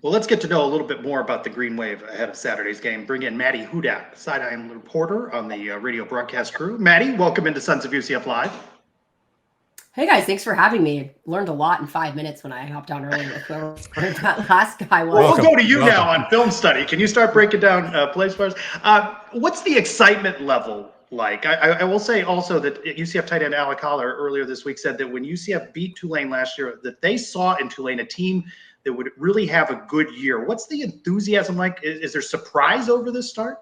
Well, let's get to know a little bit more about the Green Wave ahead of Saturday's game. Bring in Maddy Hudak, sideline reporter on the radio broadcast crew. Maddy, welcome into Sons of UCF Live. Hey guys, thanks for having me. Learned a lot in 5 minutes when I hopped on earlier with whoever that last guy was. Well, we'll go to you now on film study. Can you start breaking down plays for us? What's the excitement level like? I will say also that UCF tight end Alec Holler earlier this week said that when UCF beat Tulane last year, that they saw in Tulane a team that would really have a good year. What's the enthusiasm like? Is there surprise over this start?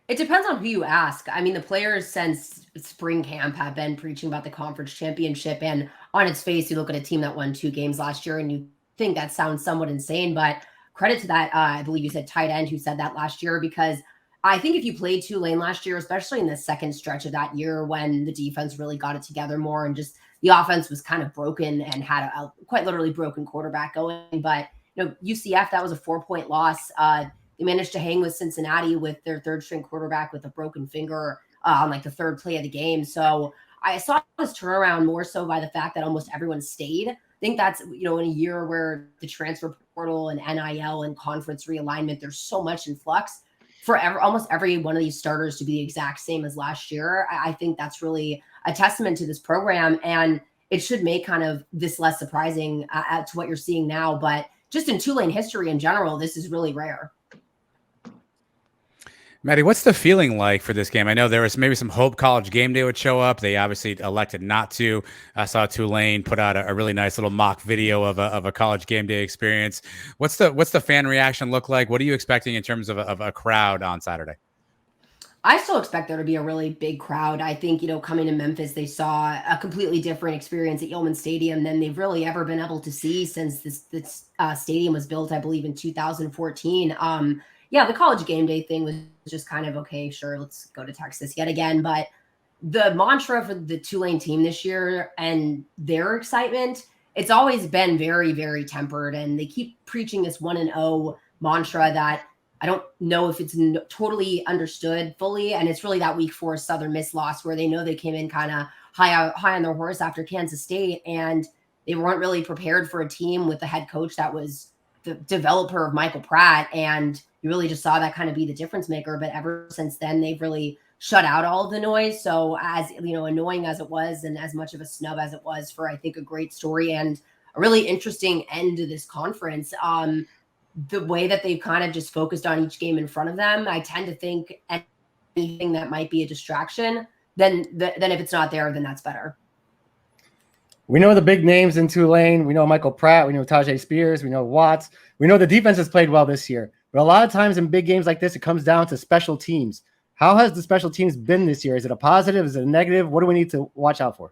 It depends on who you ask. I mean, the players since spring camp have been preaching about the conference championship, and on its face, you look at a team that won 2 games last year and you think that sounds somewhat insane, but credit to that, I believe you said tight end who said that last year, because I think if you played Tulane last year, especially in the second stretch of that year when the defense really got it together more and just the offense was kind of broken and had a quite literally broken quarterback going. But, UCF, that was a 4-point loss. They managed to hang with Cincinnati with their third string quarterback with a broken finger on like the third play of the game. So I saw this turnaround more so by the fact that almost everyone stayed. I think that's, in a year where the transfer portal and NIL and conference realignment, there's so much in flux for almost every one of these starters to be the exact same as last year. I think that's really a testament to this program, and it should make kind of this less surprising to what you're seeing now. But just in Tulane history in general, this is really rare. Maddy, what's the feeling like for this game? I know there was maybe some hope College game day would show up. They obviously elected not to. I saw Tulane put out a really nice little mock video of a College game day experience. What's the fan reaction look like? What are you expecting in terms of a crowd on Saturday? I still expect there to be a really big crowd. I think, coming to Memphis, they saw a completely different experience at Yulman Stadium than they've really ever been able to see since this stadium was built, I believe, in 2014. The College game day thing was just kind of, okay, sure, let's go to Texas yet again. But the mantra for the Tulane team this year and their excitement, it's always been very, very tempered. And they keep preaching this 1-0 mantra that I don't know if it's totally understood fully. And it's really that week 4 Southern Miss loss where they know they came in kind of high on their horse after Kansas State. And they weren't really prepared for a team with a head coach that was the developer of Michael Pratt. And you really just saw that kind of be the difference maker. But ever since then, they've really shut out all of the noise. So as annoying as it was and as much of a snub as it was for, I think, a great story and a really interesting end to this conference, the way that they've kind of just focused on each game in front of them, I tend to think anything that might be a distraction, then if it's not there, then that's better. We know the big names in Tulane. We know Michael Pratt. We know Tyjae Spears. We know Watts. We know the defense has played well this year. But a lot of times in big games like this, it comes down to special teams. How has the special teams been this year? Is it a positive? Is it a negative? What do we need to watch out for?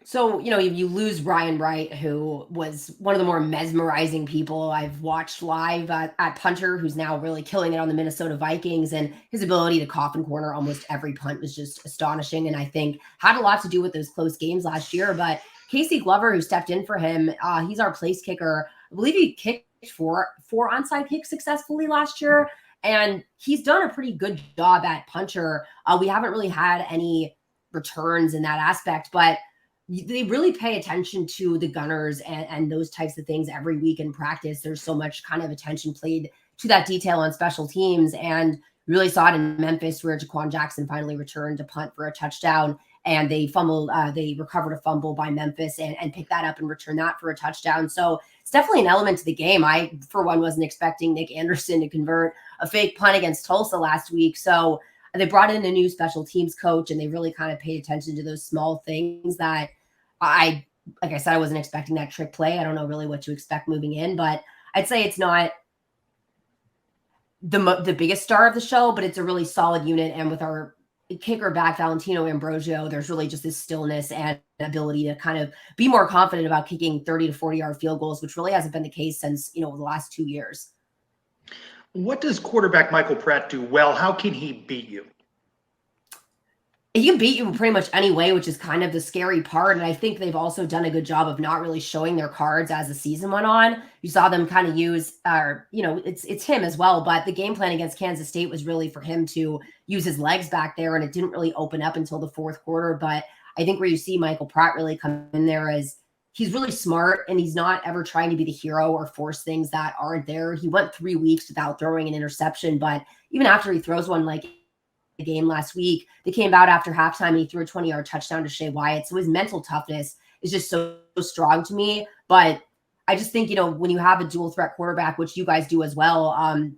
So, if you lose Ryan Wright, who was one of the more mesmerizing people I've watched live at punter, who's now really killing it on the Minnesota Vikings, and his ability to cough and corner almost every punt was just astonishing. And I think had a lot to do with those close games last year. But Casey Glover, who stepped in for him, he's our place kicker. I believe he kicked four onside kicks successfully last year. And he's done a pretty good job at punter. We haven't really had any returns in that aspect, but they really pay attention to the gunners and those types of things every week in practice. There's so much kind of attention played to that detail on special teams. And we really saw it in Memphis where Jaquan Jackson finally returned to punt for a touchdown and they recovered a fumble by Memphis and picked that up and returned that for a touchdown. So it's definitely an element to the game. I, for one, wasn't expecting Nick Anderson to convert a fake punt against Tulsa last week. So they brought in a new special teams coach and they really kind of paid attention to those small things that like I said, I wasn't expecting that trick play. I don't know really what to expect moving in, but I'd say it's not the biggest star of the show, but it's a really solid unit. And with our kicker back, Valentino Ambrosio, there's really just this stillness and ability to kind of be more confident about kicking 30 to 40-yard field goals, which really hasn't been the case since, the last 2 years. What does quarterback Michael Pratt do well? How can he beat you? He can beat you pretty much any way, which is kind of the scary part. And I think they've also done a good job of not really showing their cards as the season went on. You saw them kind of use, it's him as well. But the game plan against Kansas State was really for him to use his legs back there. And it didn't really open up until the fourth quarter. But I think where you see Michael Pratt really come in there is he's really smart and he's not ever trying to be the hero or force things that aren't there. He went 3 weeks without throwing an interception, but even after he throws one, like the game last week, they came out after halftime and he threw a 20-yard touchdown to Shea Wyatt. So his mental toughness is just so strong to me. But I just think, when you have a dual threat quarterback, which you guys do as well,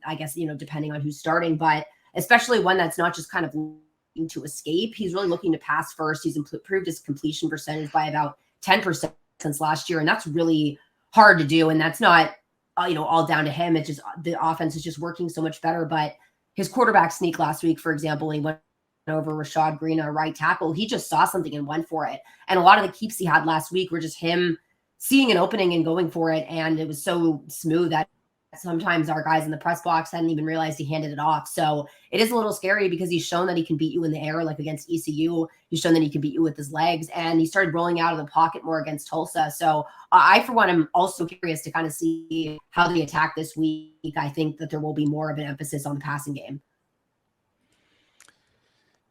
I guess, depending on who's starting, but especially one that's not just kind of looking to escape, he's really looking to pass first. He's improved his completion percentage by about 10% since last year. And that's really hard to do. And that's not, all down to him. It's just the offense is just working so much better. But his quarterback sneak last week, for example, he went over Rashad Green, a right tackle. He just saw something and went for it. And a lot of the keeps he had last week were just him seeing an opening and going for it. And it was so smooth that sometimes our guys in the press box hadn't even realized he handed it off. So it is a little scary because he's shown that he can beat you in the air, like against ECU. He's shown that he can beat you with his legs, and he started rolling out of the pocket more against Tulsa. So I, for one, am also curious to kind of see how they attack this week. I think that there will be more of an emphasis on the passing game.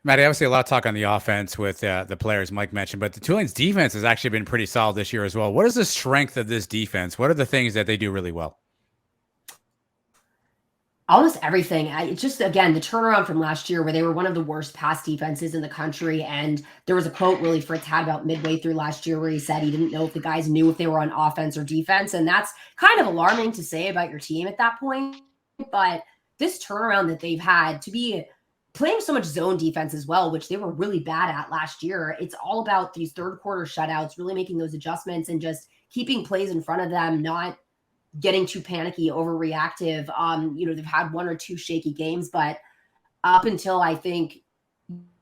Maddy, obviously a lot of talk on the offense with the players Mike mentioned, but the Tulane's defense has actually been pretty solid this year as well. What is the strength of this defense? What are the things that they do really well? Almost everything. It's just, again, the turnaround from last year where they were one of the worst pass defenses in the country. And there was a quote Willie Fritz had about midway through last year where he said he didn't know if the guys knew if they were on offense or defense. And that's kind of alarming to say about your team at that point. But this turnaround that they've had to be playing so much zone defense as well, which they were really bad at last year. It's all about these third quarter shutouts, really making those adjustments and just keeping plays in front of them, not getting too panicky, overreactive. They've had 1 or 2 shaky games, but up until I think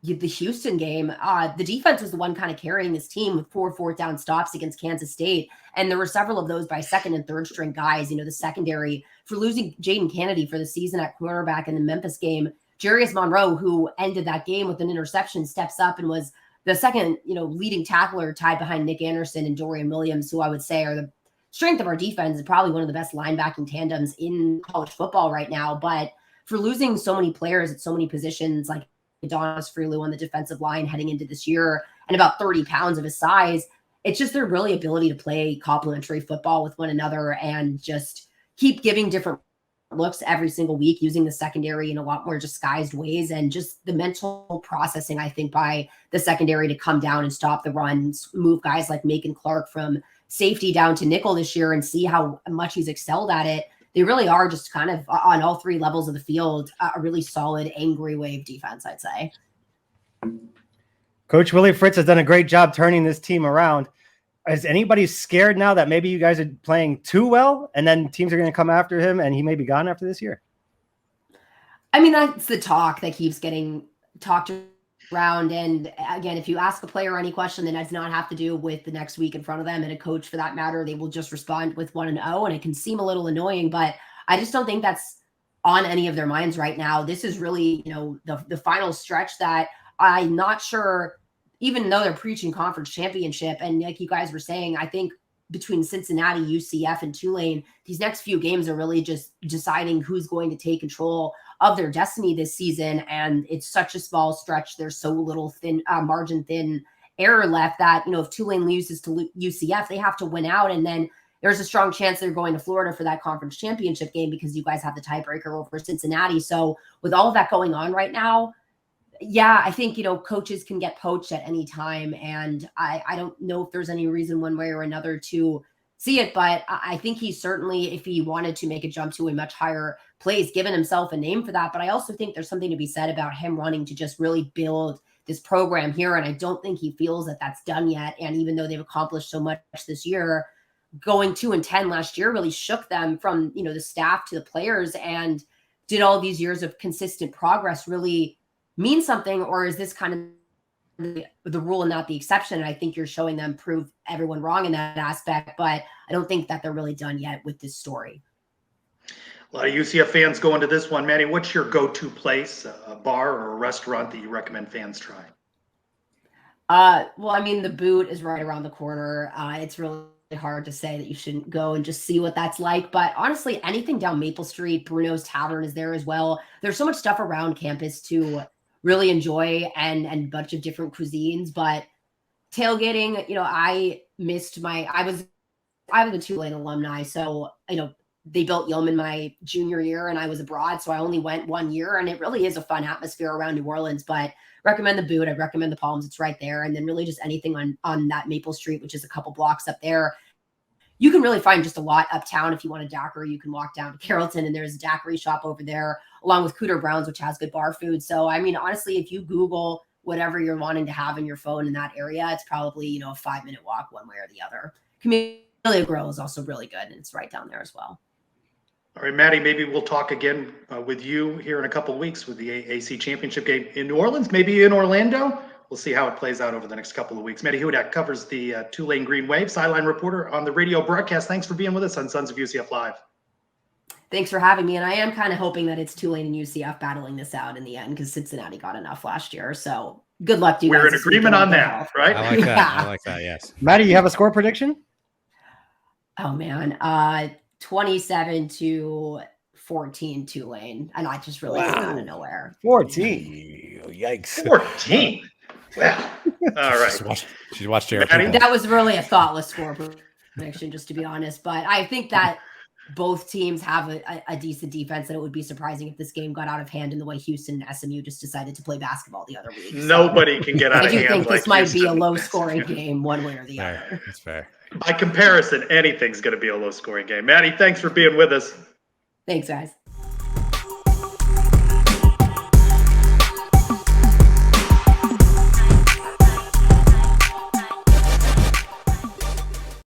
the Houston game, the defense was the one kind of carrying this team with 4 fourth down stops against Kansas State. And there were several of those by second and third string guys, the secondary for losing Jaden Kennedy for the season at cornerback in the Memphis game. Jarius Monroe, who ended that game with an interception, steps up and was the second, leading tackler tied behind Nick Anderson and Dorian Williams, who I would say are the strength of our defense and probably one of the best linebacking tandems in college football right now. But for losing so many players at so many positions, like Adonis Freelu on the defensive line heading into this year and about 30 pounds of his size, it's just their really ability to play complementary football with one another and just keep giving different looks every single week, using the secondary in a lot more disguised ways, and just the mental processing, I think, by the secondary to come down and stop the runs, move guys like Macon Clark from safety down to nickel this year and see how much he's excelled at it. They really are just kind of on all 3 levels of the field, a really solid, angry wave defense, I'd say. Coach Willie Fritz has done a great job turning this team around. Is anybody scared now that maybe you guys are playing too well and then teams are going to come after him and he may be gone after this year? I mean, that's the talk that keeps getting talked around. And again, if you ask a player any question that does not have to do with the next week in front of them, and a coach for that matter, they will just respond with 1-0. And it can seem a little annoying, but I just don't think that's on any of their minds right now. This is really, the final stretch that I'm not sure, even though they're preaching conference championship. And like you guys were saying, I think between Cincinnati, UCF, and Tulane, these next few games are really just deciding who's going to take control of their destiny this season. And it's such a small stretch. There's so little margin thin error left that, if Tulane loses to UCF, they have to win out. And then there's a strong chance they're going to Florida for that conference championship game because you guys have the tiebreaker over Cincinnati. So with all of that going on right now, yeah, I think, coaches can get poached at any time. And I don't know if there's any reason one way or another to see it, but I think he certainly, if he wanted to make a jump to a much higher place, given himself a name for that. But I also think there's something to be said about him wanting to just really build this program here. And I don't think he feels that that's done yet. And even though they've accomplished so much this year, going 2-10 last year really shook them from, the staff to the players. And did all these years of consistent progress really mean something, or is this kind of the rule and not the exception? And I think you're showing them prove everyone wrong in that aspect, but I don't think that they're really done yet with this story. A lot of UCF fans go into this one. Maddy, what's your go-to place, a bar or a restaurant that you recommend fans try? Well, I mean, the Boot is right around the corner. It's really hard to say that you shouldn't go and just see what that's like. But honestly, anything down Maple Street, Bruno's Tavern is there as well. There's so much stuff around campus to really enjoy and a bunch of different cuisines. But tailgating, missed I was a Tulane alumni, so they built Yeoman my junior year and I was abroad, so I only went 1 year, and it really is a fun atmosphere around New Orleans. But recommend the Boot, I'd recommend the Palms, it's right there, and then really just anything on that Maple Street, which is a couple blocks up there. You can really find just a lot uptown. If you want a daiquiri, you can walk down to Carrollton and there's a daiquiri shop over there, along with Cooter Brown's, which has good bar food. So, I mean, honestly, if you Google whatever you're wanting to have in your phone in that area, it's probably, a 5-minute walk one way or the other. Camellia Grill is also really good, and it's right down there as well. All right, Maddy, maybe we'll talk again with you here in a couple of weeks with the AC Championship game in New Orleans, maybe in Orlando. We'll see how it plays out over the next couple of weeks. Maddy Hudak covers the Tulane Green Wave, sideline reporter on the radio broadcast. Thanks for being with us on Sons of UCF Live. Thanks for having me. And I am kind of hoping that it's Tulane and UCF battling this out in the end, because Cincinnati got enough last year. So good luck to you. We're in agreement on that, right? I like that. Yeah. I like that. Yes. Maddy, you have a score prediction? Oh man, 27-14 Tulane, and I just really came out of nowhere. 14. Yikes. 14. Well, all right. She's watched Jared. Maddy? That was really a thoughtless score prediction, just to be honest. But I think that both teams have a decent defense, and it would be surprising if this game got out of hand in the way Houston and SMU just decided to play basketball the other week. So Nobody can get out I of do hand. think like this might be a Houston. low-scoring game, one way or the other. That's fair. By comparison, anything's going to be a low-scoring game. Maddy, thanks for being with us. Thanks, guys.